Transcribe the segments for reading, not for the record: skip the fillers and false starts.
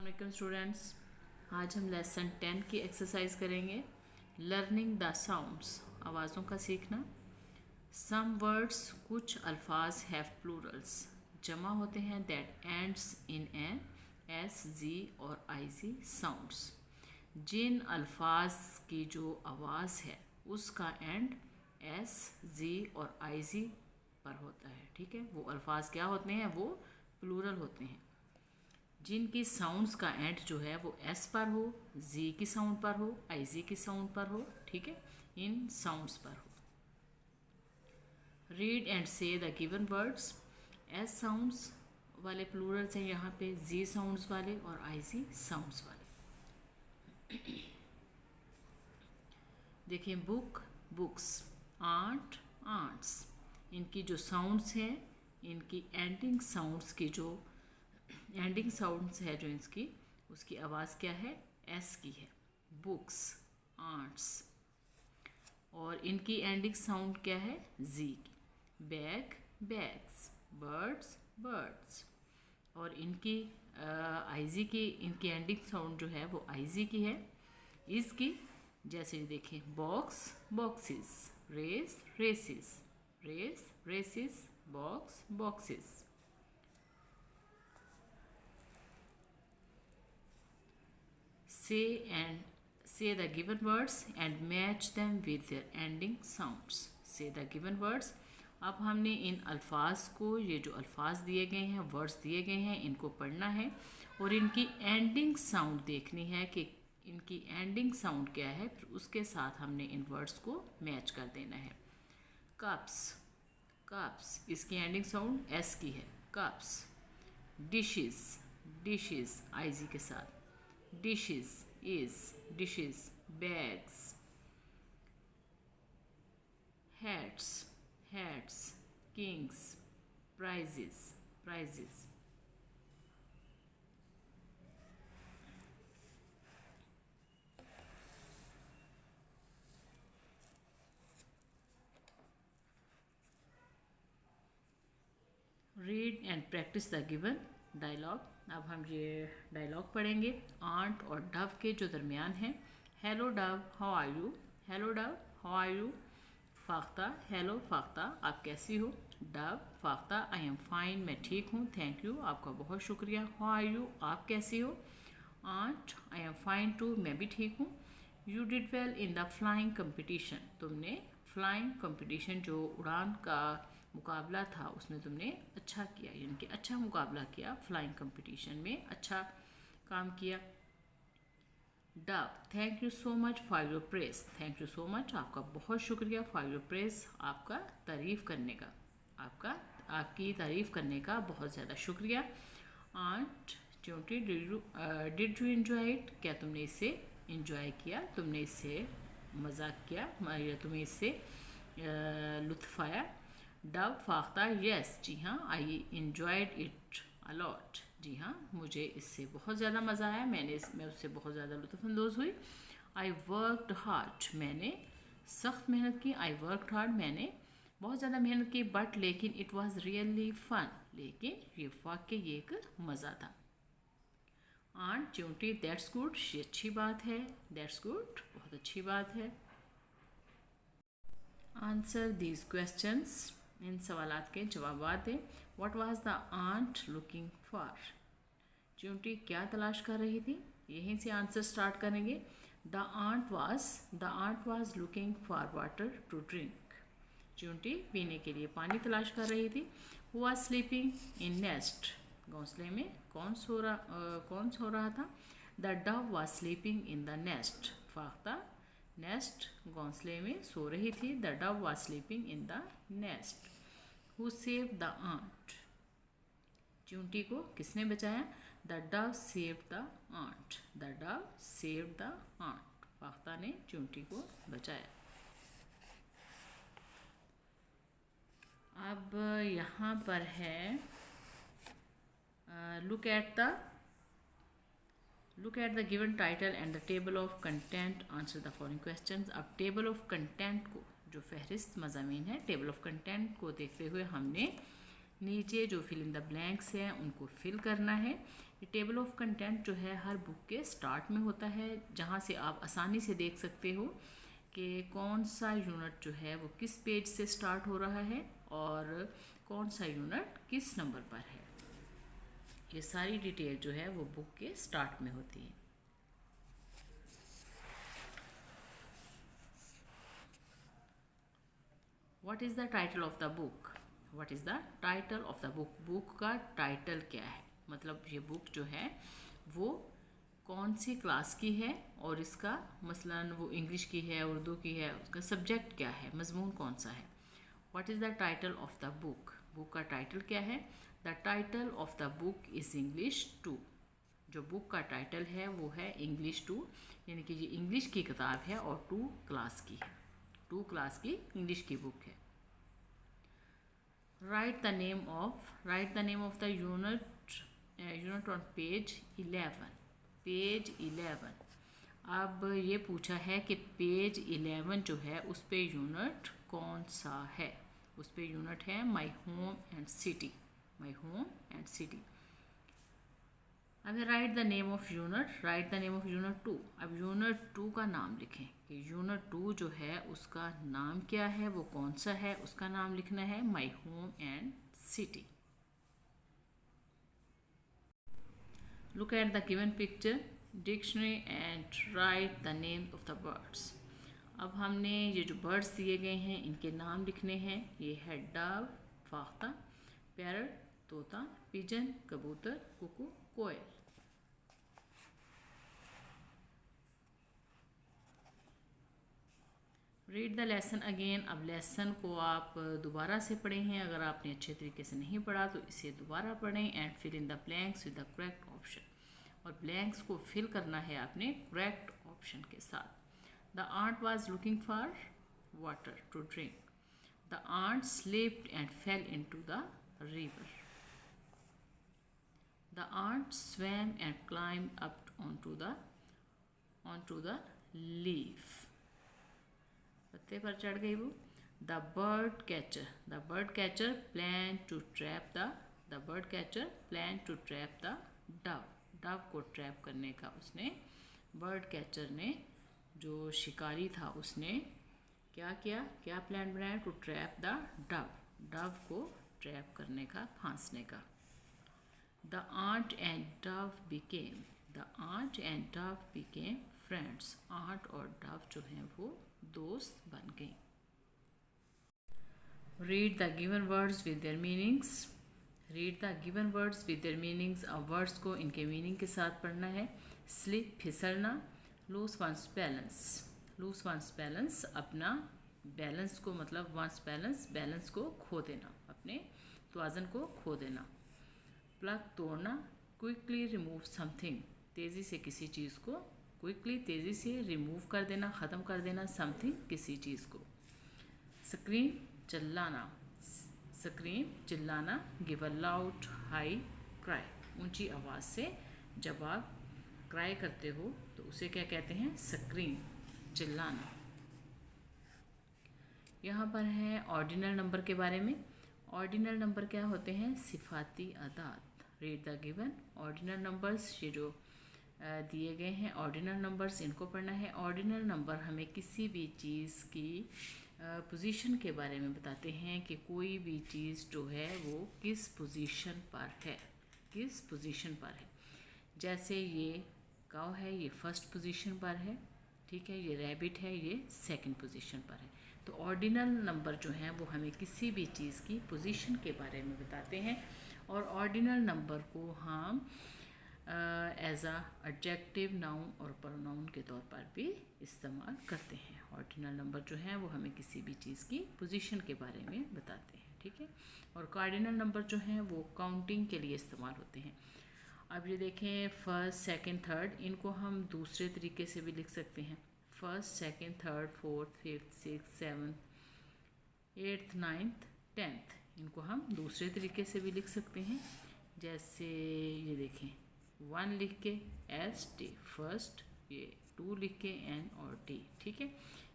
अस्सलाम स्टूडेंट्स, आज हम लेसन 10 की एक्सरसाइज करेंगे। लर्निंग द साउंड्स, आवाज़ों का सीखना। सम वर्ड्स, कुछ अल्फाज हैव प्लूरल्स, जमा होते हैं, that ends in an S G और आई जी साउंड्स। जिन अल्फाज की जो आवाज़ है उसका एंड एस जी और आई जी पर होता है। ठीक है, वो अल्फाज क्या होते हैं? वो प्लूरल होते हैं। जिनकी साउंड्स का एंड जो है वो एस पर हो, जी की साउंड पर हो, आई जी की साउंड पर हो। ठीक है, इन साउंड्स पर हो। रीड एंड से the given words. S sounds वाले प्लूरल्स हैं यहाँ पे, जी साउंड्स वाले और आई जी साउंड्स वाले। देखिए, बुक, बुक्स, आंट, आंट्स, इनकी जो साउंड्स हैं, इनकी एंडिंग साउंड्स की जो एंडिंग साउंड्स है जो इसकी, उसकी आवाज़ क्या है? एस की है। Books, ants. और इनकी एंडिंग साउंड क्या है? जी की। Bag, bags, birds, birds. और इनकी आईजी की, इनकी एंडिंग साउंड जो है वो आईजी की है। इसकी जैसे देखें, box, boxes, race, races, race, races, box, boxes. Say the given words and match them with their ending sounds. Say the given words. अब हमने इन अल्फाज को, ये जो अल्फाज दिए गए हैं, वर्ड्स दिए गए हैं, इनको पढ़ना है और इनकी एंडिंग साउंड देखनी है कि इनकी एंडिंग साउंड क्या है। फिर उसके साथ हमने इन वर्ड्स को मैच कर देना है। कप्स, कप्स, इसकी एंडिंग साउंड एस की है, कप्स। डिशेस, डिशेस, आई जी के साथ, dishes is, dishes, bags। hats, hats, kings, prizes, prizes। Read and practice the given dialogue. अब हम ये डायलॉग पढ़ेंगे आंट और डव के जो दरमियान है। Hello dove, how are you? Hello dove, how are you? फाख्ता, हेलो फाख्ता, आप कैसी हो? डव, फाख्ता, आई एम फाइन, मैं ठीक हूँ, थैंक यू, आपका बहुत शुक्रिया। हाउ आर यू, आप कैसी हो? Ant, I am fine too, मैं भी ठीक हूँ। You did well in the flying competition, तुमने फ्लाइंग कंपटीशन जो उड़ान का मुकाबला था उसमें तुमने अच्छा किया, यानी कि अच्छा मुकाबला किया, फ्लाइंग कंपटीशन में अच्छा काम किया। Dove, thank you so much for your press, thank you so much, आपका बहुत शुक्रिया, फॉर योर प्रेस, आपका तारीफ़ करने का, आपकी तारीफ़ करने का बहुत ज़्यादा शुक्रिया। आंट, चोटी, डिड यू एंजॉय इट, क्या तुमने इसे इंजॉय किया, तुमने इससे मजाक किया, तुम्हें इससे लुत्फ़ आया। डव, फाख्ता, यस, जी हाँ, आई इंजॉयड इट अलॉट, जी हाँ, मुझे इससे बहुत ज़्यादा मज़ा आया, मैं उससे बहुत ज़्यादा लुत्फ़अंदोज़ हुई। आई वर्कड हार्ड, मैंने सख्त मेहनत की। आई वर्कड हार्ड, मैंने बहुत ज़्यादा मेहनत की। बट लेकिन इट वॉज़ रियली फन, लेकिन ये वाकई ये एक मज़ा था। आंट, चूंटी, दैट्स गुड, ये अच्छी बात है, दैट्स गुड, बहुत अच्छी बात है। आंसर दीज क्वेश्चंस, इन सवालात के जवाब दें। What was the ant looking for, चूंटी क्या तलाश कर रही थी, यहीं से आंसर स्टार्ट करेंगे। The ant was looking for water to drink, चूंटी पीने के लिए पानी तलाश कर रही थी। Who was sleeping in nest, घोंसले में कौन सो रहा था। The dove was sleeping in the nest, फाख्ता नेस्ट घोंसले में सो रही थी। The dove was sleeping in the nest. Who saved the ant, चूंटी को किसने बचाया। The dove saved the ant, the dove saved the ant, फाख्ता ने चूंटी को बचाया। अब यहाँ पर है look at the given title and the table of content, answer the following questions. अब टेबल ऑफ कंटेंट को, जो फहरिस्त मज़ामीन है, टेबल ऑफ कंटेंट को देखते हुए हमने नीचे जो फिल इन द ब्लैंक्स हैं उनको फिल करना है। ये टेबल ऑफ कंटेंट जो है हर बुक के स्टार्ट में होता है, जहाँ से आप आसानी से देख सकते हो कि कौन सा यूनिट जो है वो किस पेज से स्टार्ट हो रहा है और कौन सा यूनिट किस नंबर पर है। ये सारी डिटेल जो है वो बुक के स्टार्ट में होती है। What is the title of the book? What is the title of the book? Book का टाइटल क्या है, मतलब ये बुक जो है वो कौन सी क्लास की है और इसका मसलन वो इंग्लिश की है, उर्दू की है, उसका सब्जेक्ट क्या है, मजमून कौन सा है। What is the title of the book? Book का टाइटल क्या है? The title of the book is English 2। जो बुक का टाइटल है वो है इंग्लिश 2, यानी कि ये इंग्लिश की किताब है और 2 क्लास की है, 2 क्लास की इंग्लिश की बुक है। Right the name of the unit on page 11। Page 11। अब ये पूछा है कि पेज 11 जो है उस पे यूनिट कौन सा है। उस पे यूनिट है my home and city. My home and city. अब write the name of unit 2। अब यूनिट 2 का नाम लिखें कि यूनिट 2 जो है उसका नाम क्या है, वो कौन सा है, उसका नाम लिखना है my home and city. Look at the given picture, dictionary and write the name of the birds. अब हमने ये जो बर्ड्स दिए गए हैं इनके नाम लिखने हैं। ये है डव, फाख्ता, पैरट, तोता, पिजन, कबूतर, कुकू, कोयल। Read the lesson again. अब लेसन को आप दोबारा से पढ़े हैं, अगर आपने अच्छे तरीके से नहीं पढ़ा तो इसे दोबारा पढ़ें। And fill in the blanks with the correct option. और ब्लैंक्स को फिल करना है आपने करेक्ट ऑप्शन के साथ। The ant was looking for water to drink. The ant slipped and fell into the river. The ant swam and climbed up onto the leaf। पत्ते पर चढ़ गई वो। The bird catcher plan to trap the dove. Dove को trap करने का उसने, bird catcher ने, जो शिकारी था, उसने क्या किया, क्या प्लान बनाया? To trap the dove. Dove को ट्रैप करने का, फांसने का। The ant and dove became friends. Ant और डव जो हैं वो दोस्त बन गई। Read the given words with their meanings. अब वर्ड्स को इनके मीनिंग के साथ पढ़ना है। स्लिप, फिसलना। लूज वंस बैलेंस, अपना बैलेंस को, मतलब वंस बैलेंस को खो देना, अपने तवाज़न को खो देना। प्लग, तोड़ना। क्विकली रिमूव समथिंग, तेज़ी से किसी चीज़ को, तेज़ी से रिमूव कर देना, ख़त्म कर देना समथिंग, किसी चीज़ को। स्क्रीम, चिल्लाना। Give a loud high cry, ऊंची आवाज़ से जब आप क्राई करते हो तो उसे क्या कहते हैं? स्क्रीम, चिल्लाना। यहाँ पर है ऑर्डिनल नंबर के बारे में। ऑर्डिनल नंबर क्या होते हैं? सिफाती अदाद। Read the given ordinal numbers. ये जो दिए गए हैं ऑर्डिनल नंबर्स, इनको पढ़ना है। ऑर्डिनल नंबर हमें किसी भी चीज़ की पोजीशन के बारे में बताते हैं कि कोई भी चीज़ जो है वो किस पोजीशन पर है। जैसे ये काऊ है, ये फर्स्ट पोजीशन पर है, ठीक है। ये रैबिट है, ये सेकंड पोजीशन पर है। तो ऑर्डिनल नंबर जो हैं वो हमें किसी भी चीज़ की पोजीशन के बारे में बताते हैं। और ऑर्डिनल नंबर को हम एज अ एडजेक्टिव, नाउन और प्रोनाउन के तौर पर भी इस्तेमाल करते हैं। ऑर्डिनल नंबर जो हैं वो हमें किसी भी चीज़ की पोजीशन के बारे में बताते हैं, ठीक है। और कार्डिनल नंबर जो हैं वो काउंटिंग के लिए इस्तेमाल होते हैं। अब ये देखें, फर्स्ट, सेकंड, थर्ड, इनको हम दूसरे तरीके से भी लिख सकते हैं। First, second, third, fourth, fifth, six, seventh, eighth, ninth, tenth, इनको हम दूसरे तरीके से भी लिख सकते हैं। जैसे ये देखें, 1 लिख के ST फर्स्ट, ये 2 लिख के N और T, ठीक है।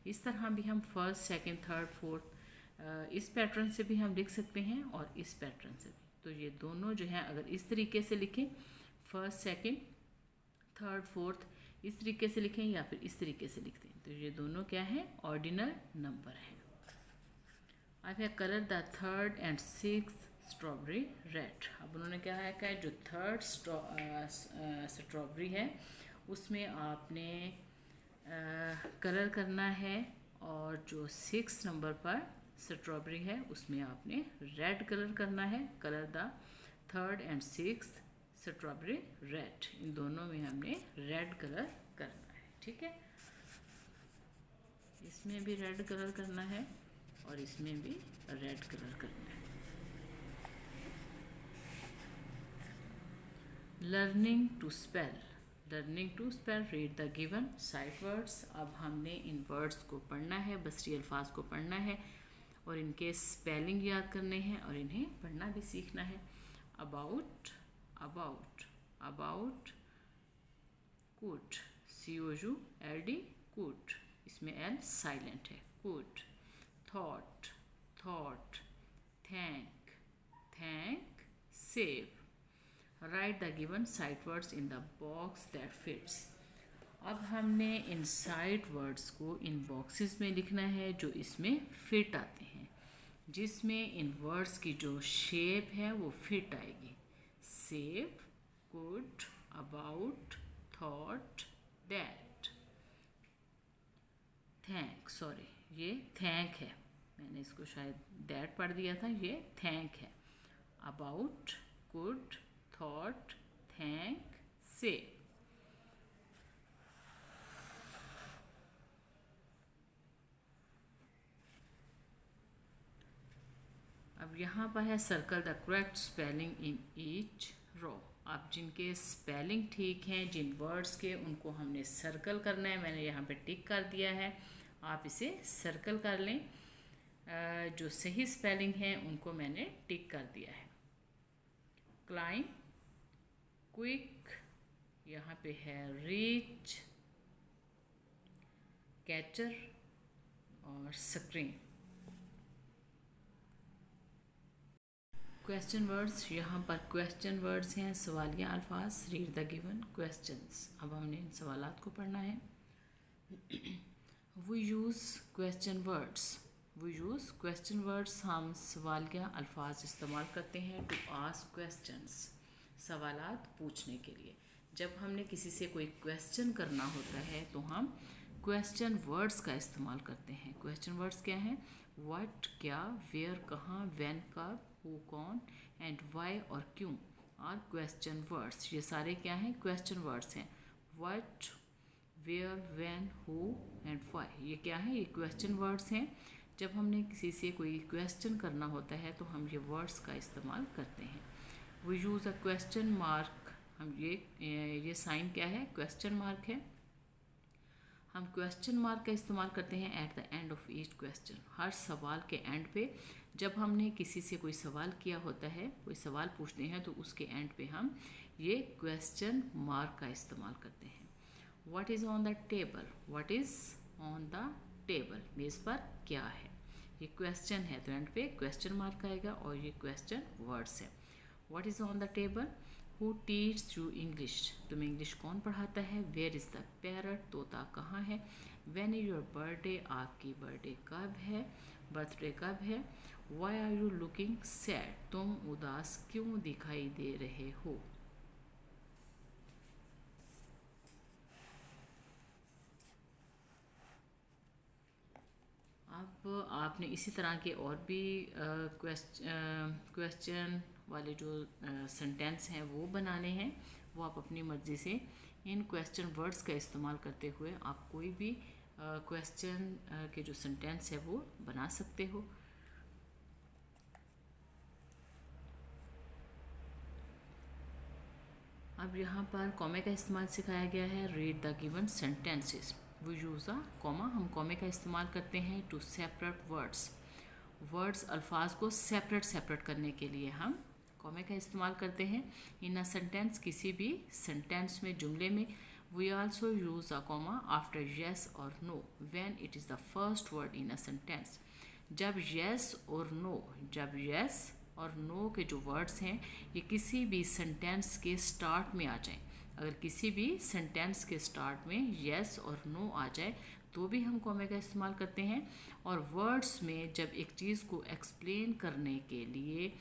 इस तरह भी हम फर्स्ट, सेकंड, थर्ड, फोर्थ इस पैटर्न से भी हम लिख सकते हैं और इस पैटर्न से भी। तो ये दोनों जो हैं अगर इस तरीके से लिखें, फर्स्ट, सेकंड, थर्ड, फोर्थ इस तरीके से लिखें या फिर इस तरीके से लिखते हैं। तो ये दोनों क्या है? ऑर्डिनल नंबर है। I have colour the third and sixth strawberry red. अब उन्होंने क्या है कि जो थर्ड स्ट्रॉबेरी है उसमें आपने कलर करना है, और जो 6 नंबर पर स्ट्रॉबेरी है उसमें आपने रेड कलर करना है। Colour the third and sixth strawberry red, इन दोनों में हमने रेड कलर करना है। ठीक है, इसमें भी रेड कलर करना है और इसमें भी रेड कलर करना है। Learning to spell, learning to spell, read the given sight words. अब हमने इन वर्ड्स को पढ़ना है, बसरी अल्फाज को पढ़ना है और इनके स्पेलिंग याद करने हैं और इन्हें पढ़ना भी सीखना है। About, about, about, could, COULD, could, इसमें L साइलेंट है, could. Thought, thought, thank, thank, save. Right the given sight words in the box that fits. अब हमने इन साइट वर्ड्स को इन बॉक्सेस में लिखना है जो इसमें फिट आते हैं, जिसमें इन वर्ड्स की जो शेप है वो फिट आएगी। Save, could, about, thought, that. Thank, sorry ये थैंक है, मैंने इसको शायद दैट पढ़ दिया था, ये थैंक है। About, could, thought, thank, save. अब यहाँ पर है circle the correct spelling in each row. अब जिनके स्पेलिंग ठीक हैं जिन वर्ड्स के, उनको हमने सर्कल करना है। मैंने यहाँ पे टिक कर दिया है, आप इसे सर्कल कर लें। जो सही स्पेलिंग है उनको मैंने टिक कर दिया है। क्लाइम, क्विक, यहाँ पे है रीच, कैचर और स्क्रीन। क्वेश्चन वर्ड्स, यहाँ पर क्वेश्चन वर्ड्स हैं, सवालिया अल्फाज। Read the given questions. अब हमने इन सवालात को पढ़ना है। We use question words, we use question words, हम सवालिया अल्फाज इस्तेमाल करते हैं टू आस्क क्वेश्चंस, सवालात पूछने के लिए। जब हमने किसी से कोई क्वेश्चन करना होता है तो हम क्वेश्चन वर्ड्स का इस्तेमाल करते हैं। क्वेश्चन वर्ड्स क्या हैं? व्हाट, क्या, वेयर, कहाँ, व्हेन, कब, हु, कौन, एंड वाई और क्यों आर क्वेश्चन वर्ड्स। ये सारे क्या हैं? क्वेश्चन वर्ड्स हैं। What, where, when, who and why, ये क्या है? ये क्वेश्चन वर्ड्स हैं। जब हमने किसी से कोई क्वेश्चन करना होता है तो हम ये वर्ड्स का इस्तेमाल करते हैं। We use a question mark, हम ये साइन क्या है? क्वेश्चन मार्क है। हम क्वेश्चन मार्क का इस्तेमाल करते हैं at the end of each question, हर सवाल के एंड पे। जब हमने किसी से कोई सवाल किया होता है, कोई सवाल पूछते हैं, तो उसके एंड पे हम ये क्वेश्चन मार्क का इस्तेमाल करते हैं। What is on the table, what is on the table, मेज़ पर क्या है? ये क्वेश्चन है तो एंड पे क्वेश्चन मार्क आएगा और ये क्वेश्चन वर्ड्स है। What is on the table, who teach you English, तुम्हें इंग्लिश कौन पढ़ाता है? वेयर इज़ द पैरट, तोता कहाँ है? व्हेन इज़ योर बर्थडे, आपकी बर्थडे कब है, बर्थडे कब है? Why are you looking sad, तुम उदास क्यों दिखाई दे रहे हो? अब आपने इसी तरह के और भी क्वेश्चन वाले जो सेंटेंस हैं वो बनाने हैं। वो आप अपनी मर्ज़ी से इन क्वेश्चन वर्ड्स का इस्तेमाल करते हुए आप कोई भी क्वेश्चन के जो सेंटेंस है वो बना सकते हो। अब यहाँ पर कॉमे का इस्तेमाल सिखाया गया है। Read the given sentences. We use a comma, हम कॉमे का इस्तेमाल करते हैं टू सेपरेट वर्ड्स, वर्ड्स अल्फाज को सेपरेट करने के लिए हम कॉमे का इस्तेमाल करते हैं। इन अ सेंटेंस, किसी भी सेंटेंस में, जुमले में, we also use a comma after yes और no when it is the first word in a sentence. जब येस और नो, जब येस और नो के जो वर्ड्स हैं ये किसी भी सेंटेंस के स्टार्ट में आ जाएं। अगर किसी भी सेंटेंस के स्टार्ट में येस और नो आ जाए तो भी हम कॉमे का इस्तेमाल करते हैं। और वर्ड्स में जब एक चीज़ को एक्सप्लेन करने के लिए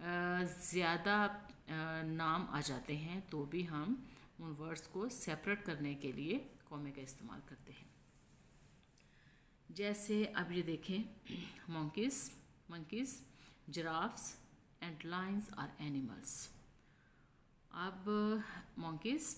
ज़्यादा नाम आ जाते हैं तो भी हम उन वर्ड्स को सेपरेट करने के लिए कॉमे का इस्तेमाल करते हैं। जैसे अब ये देखें, monkeys, giraffes and lions are animals। अब monkeys,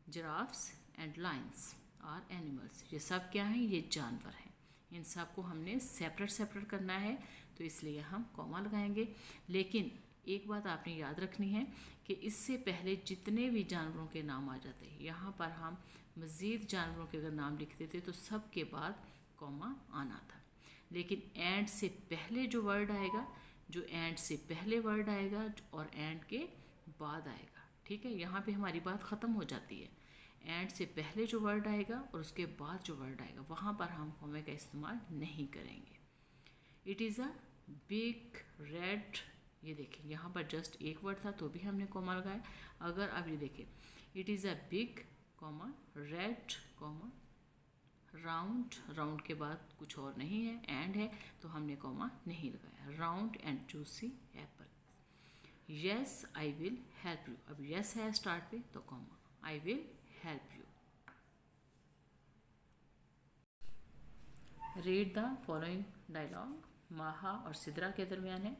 giraffes and lions are animals, ये सब क्या हैं? ये जानवर हैं। इन सब को हमने सेपरेट करना है तो इसलिए हम कॉमा लगाएंगे। लेकिन एक बात आपने याद रखनी है कि इससे पहले जितने भी जानवरों के नाम आ जाते हैं, यहाँ पर हम मज़ीद जानवरों के अगर नाम लिखते थे तो सब के बाद कॉमा आना था। लेकिन एंड से पहले जो वर्ड आएगा, जो एंड से पहले वर्ड आएगा और एंड के बाद आएगा, ठीक है, यहाँ पे हमारी बात ख़त्म हो जाती है। एंड से पहले जो वर्ड आएगा और उसके बाद जो वर्ड आएगा वहाँ पर हम कॉमे का इस्तेमाल नहीं करेंगे। It is a big red, ये देखें यहाँ पर जस्ट एक वर्ड था तो भी हमने कॉमा लगाया। अगर आप ये देखें, it is a big comma red comma round के बाद कुछ और नहीं है, एंड है तो हमने कॉमा नहीं लगाया। Round and juicy apple. Yes I will help you, अब येस है स्टार्ट पे तो comma, I will help you. Read the following dialogue. Maha और सिद्रा के दरमियान है।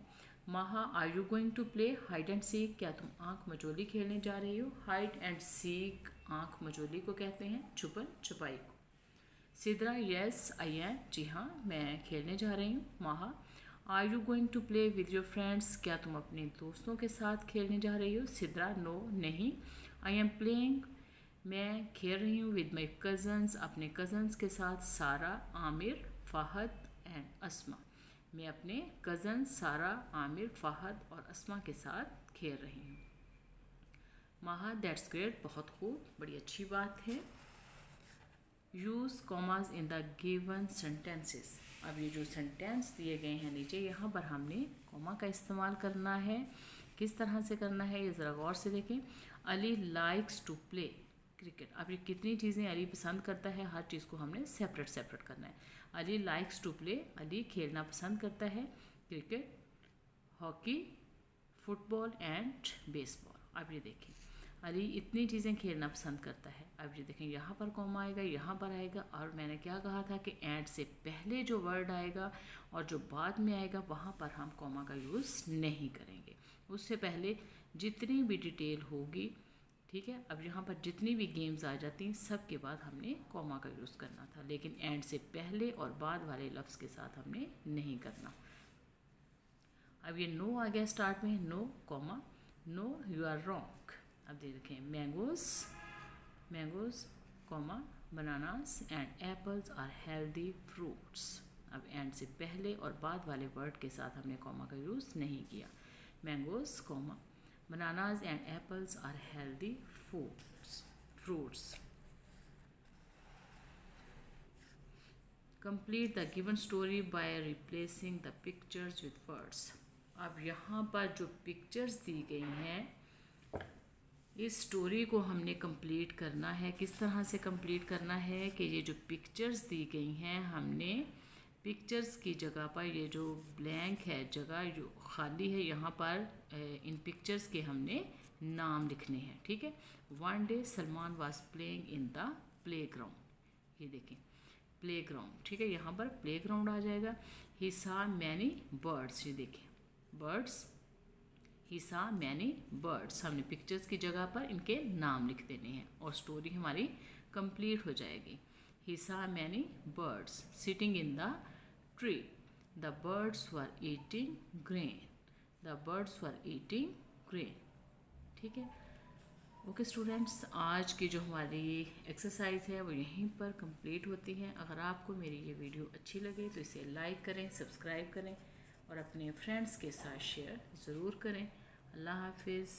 Maha, are you going to play hide and seek? क्या तुम आंख मचोली खेलने जा रही हो? हाइड एंड सीक आंख मचोली को कहते हैं, छुपन छुपाई को। सिद्रा, येस आई एम, जी हाँ मैं खेलने जा रही हूँ। Maha, are you going to play with your friends? क्या तुम अपने दोस्तों के साथ खेलने जा रही हो? सिद्रा, नो नहीं। आई एम प्लेइंग, मैं खेल रही हूँ विद माई कज़न्स, अपने कज़न्स के साथ। सारा, आमिर, फ़हद एंड अस्मा, मैं अपने कज़न सारा, आमिर, फ़हद और अस्मा के साथ खेल रही हूँ। माहा, दैट्स ग्रेट, बहुत खूब, बड़ी अच्छी बात है। Use commas in the given sentences. अब ये जो सेंटेंस दिए गए हैं नीचे, यहाँ पर हमने कॉमा का इस्तेमाल करना है। किस तरह से करना है ये ज़रा गौर से देखें। Ali likes to play cricket. अब ये कितनी चीज़ें अली पसंद करता है, हर चीज़ को हमने सेपरेट करना है। Ali likes to play, Ali खेलना पसंद करता है। Cricket, hockey, football and baseball. अब ये देखें, अली इतनी चीज़ें खेलना पसंद करता है। अब ये देखें, यहाँ पर कॉमा आएगा, यहाँ पर आएगा, और मैंने क्या कहा था कि एंड से पहले जो वर्ड आएगा और जो बाद में आएगा वहाँ पर हम कॉमा का यूज़ नहीं करेंगे। उससे पहले जितनी भी डिटेल होगी, ठीक है, अब यहाँ पर जितनी भी गेम्स आ जाती हैं सब के बाद हमने कॉमा का यूज़ करना था, लेकिन एंड से पहले और बाद वाले लफ्ज़ के साथ हमने नहीं करना। अब ये नो आ गया स्टार्ट में, no comma, no you are wrong. अब देखें, mangoes comma, bananas and apples are healthy fruits. अब एंड से पहले और बाद वाले वर्ड के साथ हमने कॉमा का यूज़ नहीं किया। Mangoes comma, bananas and apples are healthy fruits. Complete the given story by replacing the pictures with words. अब यहाँ पर जो पिक्चर्स दी गई हैं, इस स्टोरी को हमने कंप्लीट करना है। किस तरह से कंप्लीट करना है कि ये जो पिक्चर्स दी गई हैं, हमने पिक्चर्स की जगह पर ये जो ब्लैंक है, जगह जो खाली है, यहाँ पर इन पिक्चर्स के हमने नाम लिखने हैं, ठीक है। One day Salman was playing in the play ground. ये देखें, प्ले ग्राउंड, ठीक है, यहाँ पर प्ले ग्राउंड आ जाएगा। ही सा मैनी बर्ड्स, ये देखें बर्ड्स, ही सा मैनी बर्ड्स, हमने पिक्चर्स की जगह पर इनके नाम लिख देने हैं और स्टोरी हमारी कंप्लीट हो जाएगी। ही सा many birds sitting in the tree. The birds were eating grain. The birds were eating grain. ठीक है, ओके स्टूडेंट्स, आज की जो हमारी एक्सरसाइज है वो यहीं पर कंप्लीट होती है। अगर आपको मेरी ये वीडियो अच्छी लगे तो इसे लाइक करें, सब्सक्राइब करें और अपने फ्रेंड्स के साथ शेयर ज़रूर करें। अल्लाह हाफिज़।